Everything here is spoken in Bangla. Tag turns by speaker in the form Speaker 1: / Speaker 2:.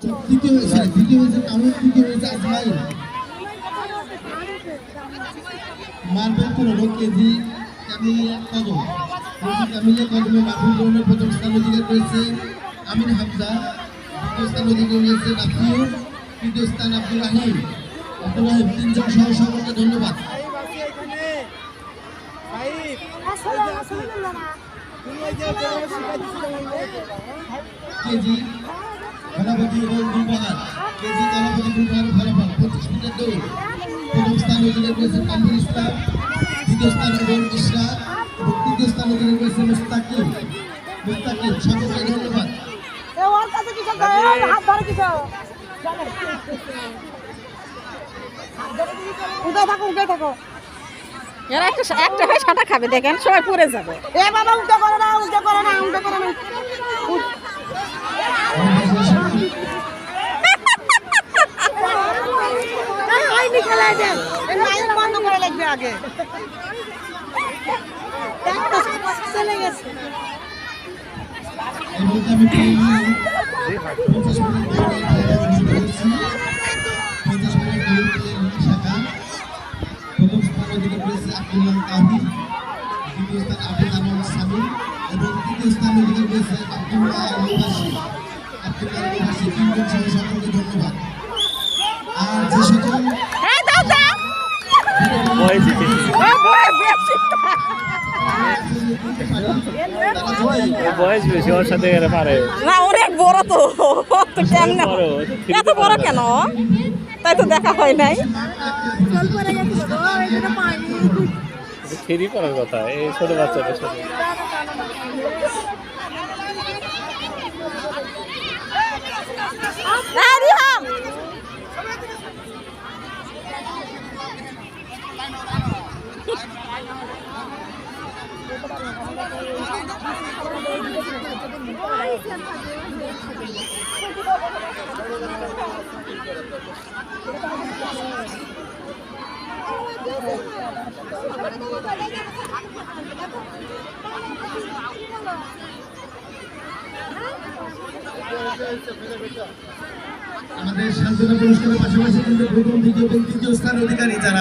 Speaker 1: তৃতীয় হয়েছে কামরুল, তৃতীয় হয়েছে আজমাইল। মার্বেল 15 কেজি ক্যামিলিয়া কদম। ক্যামিলিয়া কদমে মার্বেল গ্রহণের প্রথম স্থান অধিকার করেছে আমিন হামজা। দ্বিতীয় স্থান অধিকার করেছে নাফিউ। তৃতীয় স্থান আব্দুল রাহিম। তিনজন সহসভাপতিকে ধন্যবাদ। কেজি কলাপতি এবং গুলবাহার, কেজি কলাপতি গুলবাহার ফলাফল 25 মিটার দৌড়। প্রথম স্থান অধিকার করেছে কামরুল ইসলাম। দ্বিতীয় স্থান এবং ইশরাক এবং তৃতীয় স্থান অধিকার করেছে মুস্তাকিম। সকলকে ধন্যবাদ।
Speaker 2: এরা একটা হয়ে সাদা খাবে, দেখেন সবাই পড়ে যাবে। এ বাবা উল্টো করো না, উল্টো করো না, উল্টো করো না। বন্ধ করে লাগবে আগে। চলে গেছে।
Speaker 1: প্রথম স্থান অধিকার করেছে আব্দুল্লাহ কাউহি। দ্বিতীয় স্থান আব্দুল আমান সামিম এবং তৃতীয় স্থান অধিকার করেছে আব্দুল্লাহ আলবাসী। তিনজন সহ সকলকে ধন্যবাদ। আর যে সকল
Speaker 3: বয়স বেশি, ওর সাথে পারে
Speaker 2: না, অনেক বড় তো। কেমন এত বড় কেন? তাই তো দেখা হয় নাই।
Speaker 3: ফ্রি করার কথা এই ছোট বাচ্চাদের সাথে।
Speaker 1: আমাদের সান্ত্বনা পুরস্কারের পাশাপাশি কিন্তু প্রথম, দ্বিতীয় এবং তৃতীয় স্থান অধিকারী যারা